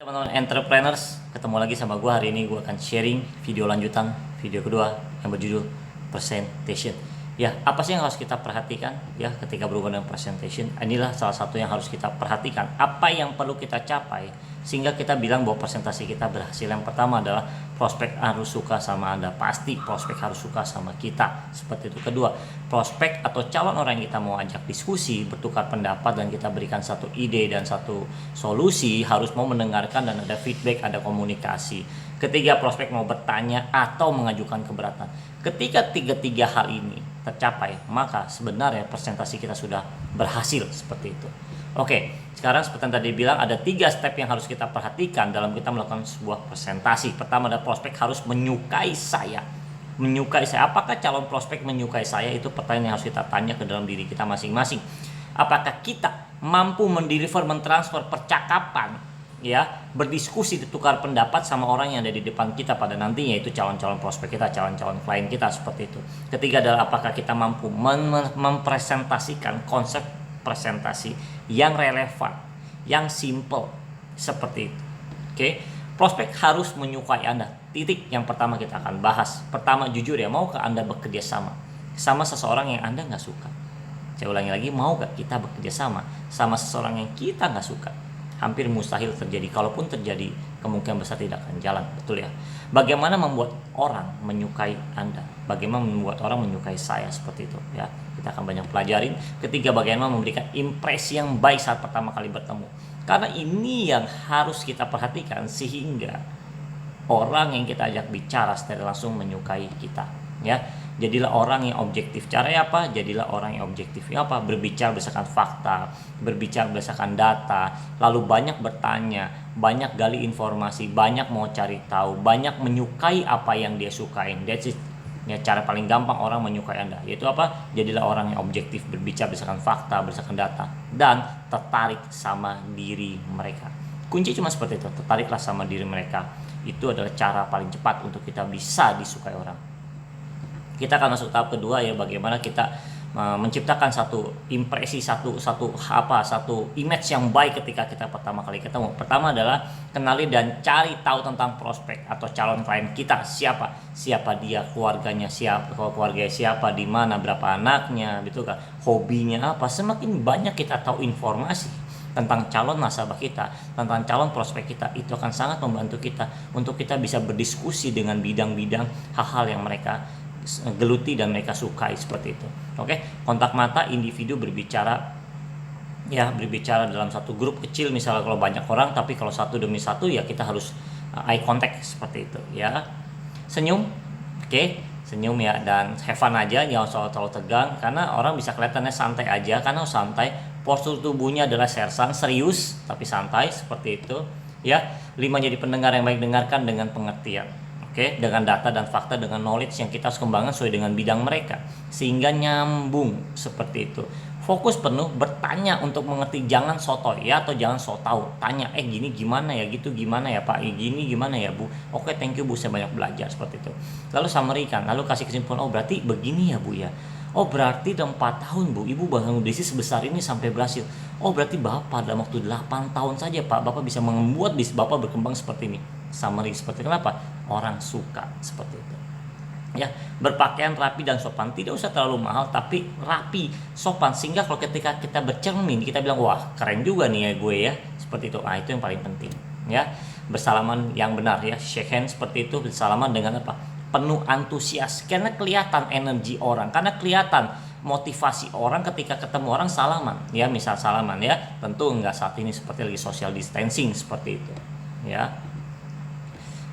Teman-teman entrepreneurs, ketemu lagi sama gue. Hari ini gue akan sharing video lanjutan, video kedua yang berjudul presentation. Ya, apa sih yang harus kita perhatikan ya ketika berhubungan dengan presentation? Inilah salah satu yang harus kita perhatikan. Apa yang perlu kita capai sehingga kita bilang bahwa presentasi kita berhasil. Yang pertama adalah prospek harus suka sama Anda. Pasti prospek harus suka sama kita. Seperti itu. Kedua, prospek atau calon orang yang kita mau ajak diskusi, bertukar pendapat dan kita berikan satu ide dan satu solusi harus mau mendengarkan dan ada feedback, ada komunikasi. Ketiga, prospek mau bertanya atau mengajukan keberatan. Ketika tiga hal ini tercapai, maka sebenarnya presentasi kita sudah berhasil seperti itu. Oke, sekarang seperti yang tadi bilang ada 3 step yang harus kita perhatikan dalam kita melakukan sebuah presentasi. Pertama adalah prospek harus menyukai saya. Menyukai saya. Apakah calon prospek menyukai saya? Itu pertanyaan yang harus kita tanya ke dalam diri kita masing-masing. Apakah kita mampu mendeliver, mentransfer percakapan, ya, berdiskusi, ditukar pendapat sama orang yang ada di depan kita pada nantinya, itu calon-calon prospek kita, calon-calon klien kita, seperti itu. Ketiga adalah apakah kita mampu mempresentasikan konsep presentasi yang relevan, yang simple, seperti itu. Oke, prospek harus menyukai Anda. Titik yang pertama kita akan bahas. Pertama, jujur ya, maukah Anda bekerja sama seseorang yang Anda nggak suka? Saya ulangi lagi, mau gak kita bekerja sama seseorang yang kita nggak suka? Hampir mustahil terjadi. Kalaupun terjadi, kemungkinan besar tidak akan jalan, betul ya? Bagaimana membuat orang menyukai Anda? Bagaimana membuat orang menyukai saya? Seperti itu ya. Kita akan banyak pelajarin. Ketiga, bagaimana memberikan impresi yang baik saat pertama kali bertemu. Karena ini yang harus kita perhatikan sehingga orang yang kita ajak bicara secara langsung menyukai kita, ya. Jadilah orang yang objektif. Caranya apa? Jadilah orang yang objektif. Ya apa? Berbicara berdasarkan fakta, berbicara berdasarkan data, lalu banyak bertanya, banyak gali informasi, banyak mau cari tahu, banyak menyukai apa yang dia sukain. That's it. Ya, cara paling gampang orang menyukai Anda yaitu apa? Jadilah orang yang objektif, berbicara berdasarkan fakta, berdasarkan data, dan tertarik sama diri mereka. Kunci cuma seperti itu, tertariklah sama diri mereka. Itu adalah cara paling cepat untuk kita bisa disukai orang. Kita akan masuk tahap kedua ya, bagaimana kita menciptakan satu impresi, satu image yang baik ketika kita pertama kali ketemu. Pertama adalah kenali dan cari tahu tentang prospek atau calon klien kita. Siapa dia, keluarganya siapa, di mana, berapa anaknya, gitu kan, hobinya apa. Semakin banyak kita tahu informasi tentang calon nasabah kita, tentang calon prospek kita, itu akan sangat membantu kita untuk kita bisa berdiskusi dengan bidang-bidang hal-hal yang mereka geluti dan mereka sukai, seperti itu. Oke, kontak mata, individu berbicara dalam satu grup kecil misalnya kalau banyak orang, tapi kalau satu demi satu ya kita harus eye contact, seperti itu ya. Senyum, oke, senyum ya, dan have fun aja, jangan terlalu tegang karena orang bisa kelihatannya santai aja. Karena santai, postur tubuhnya adalah sersan, serius tapi santai, seperti itu ya. 5, jadi pendengar yang baik, dengarkan dengan pengertian. Oke, dengan data dan fakta, dengan knowledge yang kita harus kembangkan sesuai dengan bidang mereka sehingga nyambung, seperti itu. Fokus penuh, bertanya untuk mengerti, jangan sotoy ya, atau jangan so tahu. Tanya, gini gimana ya, gitu gimana ya Pak, gini gimana ya Bu. Oke, thank you Bu, saya banyak belajar, seperti itu. Lalu summary kan, lalu kasih kesimpulan, oh berarti begini ya Bu ya. Oh berarti dalam 4 tahun Bu, Ibu bangun bisnis sebesar ini sampai berhasil. Oh berarti Bapak dalam waktu 8 tahun saja Pak, Bapak bisa membuat bisnis Bapak berkembang seperti ini. Summary seperti itu. Kenapa? Orang suka seperti itu. Ya, berpakaian rapi dan sopan, tidak usah terlalu mahal tapi rapi, sopan, sehingga kalau ketika kita bercermin kita bilang wah keren juga nih ya gue ya, seperti itu. Itu yang paling penting ya. Bersalaman yang benar ya, shake hand, seperti itu. Bersalaman dengan apa? Penuh antusias, karena kelihatan energi orang, karena kelihatan motivasi orang ketika ketemu orang salaman ya. Misal salaman ya, tentu enggak saat ini seperti lagi social distancing, seperti itu ya.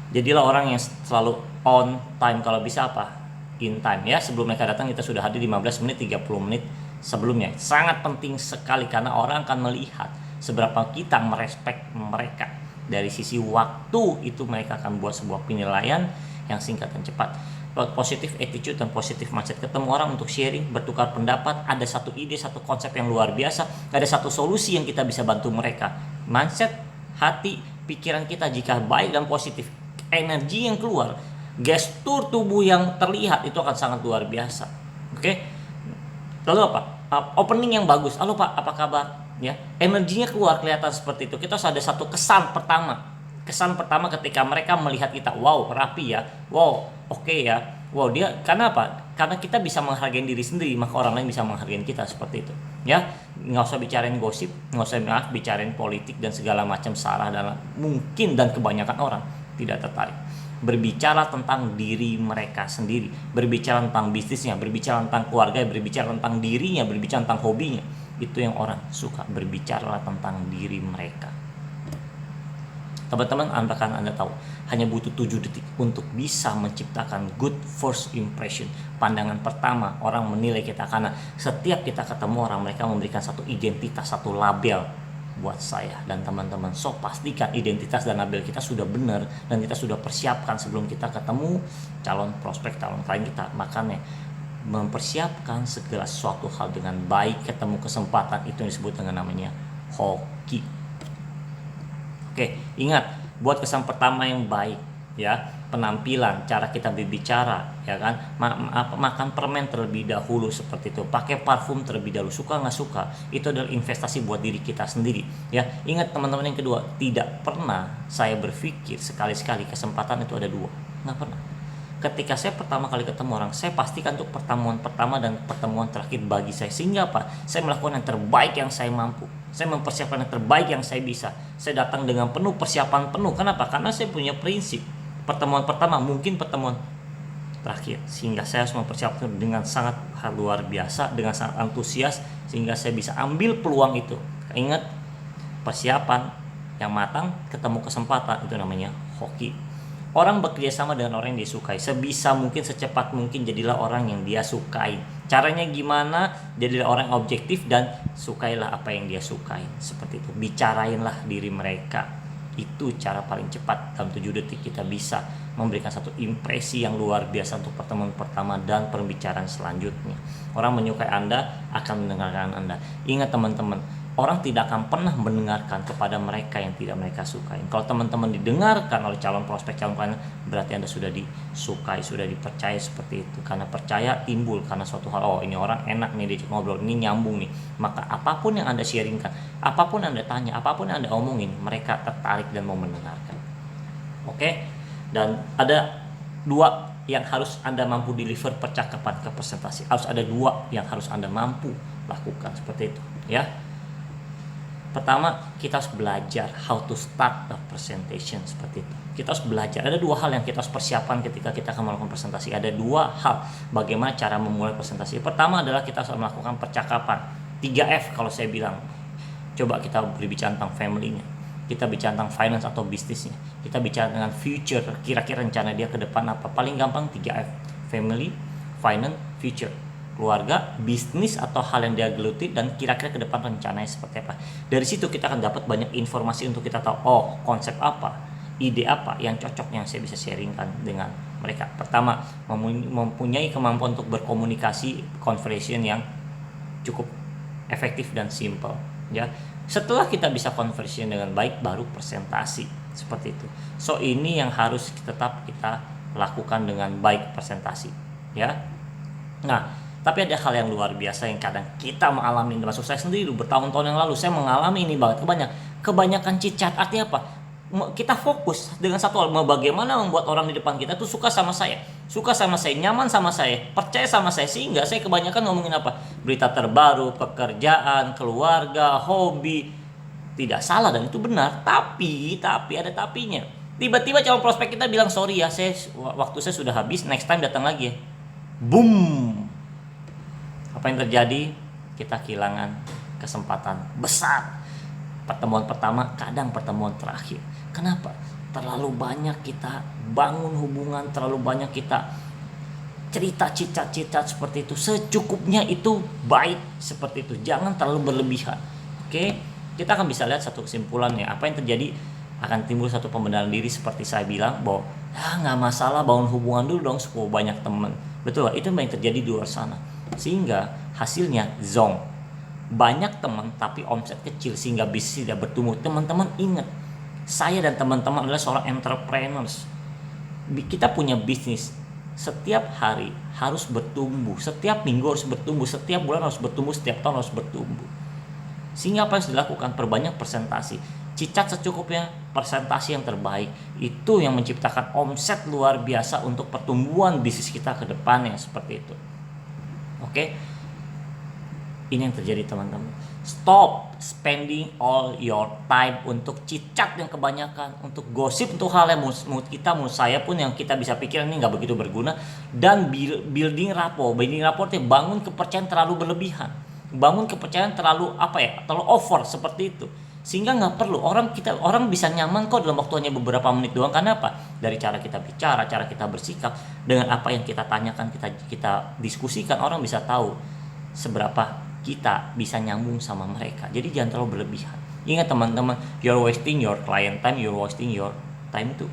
Jadilah orang yang selalu on time, kalau bisa apa? In time ya. Sebelum mereka datang kita sudah hadir 15 menit, 30 menit sebelumnya. Sangat penting sekali karena orang akan melihat seberapa kita merespek mereka. Dari sisi waktu itu mereka akan buat sebuah penilaian yang singkat dan cepat. Positive attitude dan positive mindset, ketemu orang untuk sharing, bertukar pendapat, ada satu ide, satu konsep yang luar biasa, ada satu solusi yang kita bisa bantu mereka. Mindset, hati, pikiran kita jika baik dan positif, energi yang keluar, gestur tubuh yang terlihat itu akan sangat luar biasa. Oke. Lalu apa? Opening yang bagus. Halo Pak, apa kabar? Ya, energinya keluar, kelihatan seperti itu. Kita harus ada satu kesan pertama. kesan pertama ketika mereka melihat kita, wow rapi ya, wow oke ya, wow dia, karena apa? Karena kita bisa menghargai diri sendiri, maka orang lain bisa menghargai kita seperti itu. Ya, nggak usah bicarain gosip, nggak usah bicarain politik dan segala macam salah dan mungkin dan kebanyakan orang tidak tertarik. Berbicara tentang diri mereka sendiri, berbicara tentang bisnisnya, berbicara tentang keluarga, berbicara tentang dirinya, berbicara tentang hobinya. Itu yang orang suka, berbicara tentang diri mereka. Teman-teman, Anda tahu, hanya butuh 7 detik untuk bisa menciptakan good first impression. Pandangan pertama orang menilai kita, karena setiap kita ketemu orang, mereka memberikan satu identitas, satu label buat saya dan teman-teman. So pastikan identitas dan label kita sudah benar dan kita sudah persiapkan sebelum kita ketemu calon prospek, calon klien kita. Makanya mempersiapkan segala sesuatu hal dengan baik, ketemu kesempatan, itu yang disebut dengan namanya hoki. Oke, ingat, buat kesan pertama yang baik ya, penampilan, cara kita berbicara ya kan, makan permen terlebih dahulu seperti itu, pakai parfum terlebih dahulu, suka nggak suka, itu adalah investasi buat diri kita sendiri ya. Ingat teman-teman, yang kedua, tidak pernah saya berpikir sekali-sekali kesempatan itu ada dua, nggak pernah. Ketika saya pertama kali ketemu orang, saya pastikan untuk pertemuan pertama dan pertemuan terakhir bagi saya. Sehingga apa? Saya melakukan yang terbaik yang saya mampu. Saya mempersiapkan yang terbaik yang saya bisa. Saya datang dengan penuh persiapan penuh. Kenapa? Karena saya punya prinsip. Pertemuan pertama mungkin pertemuan terakhir. Sehingga saya harus mempersiapkan dengan sangat luar biasa, dengan sangat antusias, sehingga saya bisa ambil peluang itu. Ingat, persiapan yang matang, ketemu kesempatan, itu namanya hoki. Orang bekerja sama dengan orang yang dia sukai. Sebisa mungkin, secepat mungkin jadilah orang yang dia sukai. Caranya gimana? Jadilah orang objektif dan sukailah apa yang dia sukai. Seperti itu. Bicarainlah diri mereka. Itu cara paling cepat. Dalam 7 detik kita bisa memberikan satu impresi yang luar biasa untuk pertemuan pertama dan pembicaraan selanjutnya. Orang menyukai Anda akan mendengarkan Anda. Ingat teman-teman, orang tidak akan pernah mendengarkan kepada mereka yang tidak mereka sukai. Kalau teman-teman didengarkan oleh calon prospek, calon klien, berarti Anda sudah disukai, sudah dipercaya seperti itu. Karena percaya timbul karena suatu hal, oh ini orang enak nih diajak ngobrol, ini nyambung nih. Maka apapun yang Anda sharingkan, apapun Anda tanya, apapun yang Anda omongin, mereka tertarik dan mau mendengarkan. Oke? Dan ada 2 yang harus Anda mampu deliver percakapan ke presentasi. Harus ada 2 yang harus Anda mampu lakukan seperti itu, ya. Pertama, kita harus belajar how to start a presentation seperti itu. Kita harus belajar. Ada 2 hal yang kita harus persiapkan ketika kita akan melakukan presentasi. Ada 2 hal bagaimana cara memulai presentasi. Pertama adalah kita harus melakukan percakapan. 3F kalau saya bilang. Coba kita berbicara tentang family-nya. Kita bicara tentang finance atau bisnisnya. Kita bicara dengan future, kira-kira rencana dia ke depan apa. Paling gampang 3F. Family, finance, future. Keluarga, bisnis atau hal yang dia geluti, dan kira-kira ke depan rencananya seperti apa. Dari situ kita akan dapat banyak informasi untuk kita tahu, oh konsep apa, ide apa yang cocok yang saya bisa sharingkan dengan mereka. Pertama, mempunyai kemampuan untuk berkomunikasi, conversation yang cukup efektif dan simple ya. Setelah kita bisa conversation dengan baik, baru presentasi seperti itu. So ini yang harus tetap kita lakukan dengan baik, presentasi ya. Nah, tapi ada hal yang luar biasa yang kadang kita mengalami, termasuk saya sendiri bertahun-tahun yang lalu saya mengalami ini banget. Kebanyakan cicat. Artinya apa? Kita fokus dengan satu hal, bagaimana membuat orang di depan kita tuh suka sama saya, nyaman sama saya, percaya sama saya. Sehingga saya kebanyakan ngomongin apa? Berita terbaru, pekerjaan, keluarga, hobi. Tidak salah dan itu benar, tapi ada tapinya. Tiba-tiba calon prospek kita bilang, sorry ya, waktu saya sudah habis, next time datang lagi ya. Boom. Apa yang terjadi? Kita kehilangan kesempatan besar. Pertemuan pertama, kadang pertemuan terakhir. Kenapa? Terlalu banyak kita bangun hubungan, terlalu banyak kita cerita cicat-cicat seperti itu. Secukupnya itu baik seperti itu. Jangan terlalu berlebihan. Oke? Kita akan bisa lihat satu kesimpulan ya. Apa yang terjadi? Akan timbul satu pembenaran diri seperti saya bilang, bahwa nggak masalah bangun hubungan dulu dong supaya banyak teman. Betul, itu yang terjadi di luar sana. Sehingga hasilnya zong, banyak teman tapi omset kecil, sehingga bisnis tidak bertumbuh. Teman-teman ingat, saya dan teman-teman adalah seorang entrepreneurs. Kita punya bisnis, setiap hari harus bertumbuh, setiap minggu harus bertumbuh, setiap bulan harus bertumbuh, setiap tahun harus bertumbuh. Sehingga apa yang harus dilakukan? Perbanyak presentasi. cicat secukupnya, presentasi yang terbaik, itu yang menciptakan omset luar biasa untuk pertumbuhan bisnis kita ke depannya, seperti itu. Oke, ini yang terjadi teman-teman. Stop spending all your time untuk cicat yang kebanyakan, untuk gosip, untuk hal yang menurut kita, menurut saya pun yang kita bisa pikir ini nggak begitu berguna. Dan building rapport itu bangun kepercayaan terlalu berlebihan, bangun kepercayaan terlalu terlalu over seperti itu, sehingga nggak perlu orang bisa nyaman kok dalam waktu hanya beberapa menit doang. Karena apa? Dari cara kita bicara, cara kita bersikap, dengan apa yang kita tanyakan, kita diskusikan, orang bisa tahu seberapa kita bisa nyambung sama mereka. Jadi jangan terlalu berlebihan. Ingat teman-teman, you're wasting your client time, you're wasting your time itu.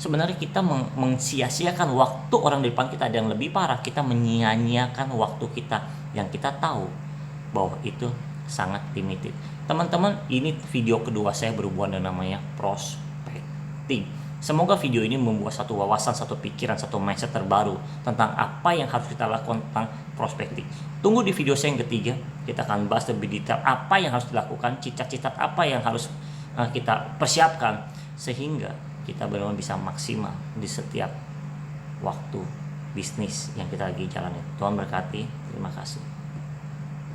Sebenarnya kita mensia-siakan waktu orang di depan kita. Ada yang lebih parah, kita menyia-nyiakan waktu kita yang kita tahu bahwa itu sangat limited. Teman-teman, ini video kedua saya berhubungan dengan namanya prospecting. Semoga video ini membuat satu wawasan, satu pikiran, satu mindset terbaru tentang apa yang harus kita lakukan tentang prospecting. Tunggu di video saya yang ketiga, kita akan bahas lebih detail apa yang harus dilakukan, citat-citat apa yang harus kita persiapkan sehingga kita benar-benar bisa maksimal di setiap waktu bisnis yang kita lagi jalani. Tuhan berkati, terima kasih.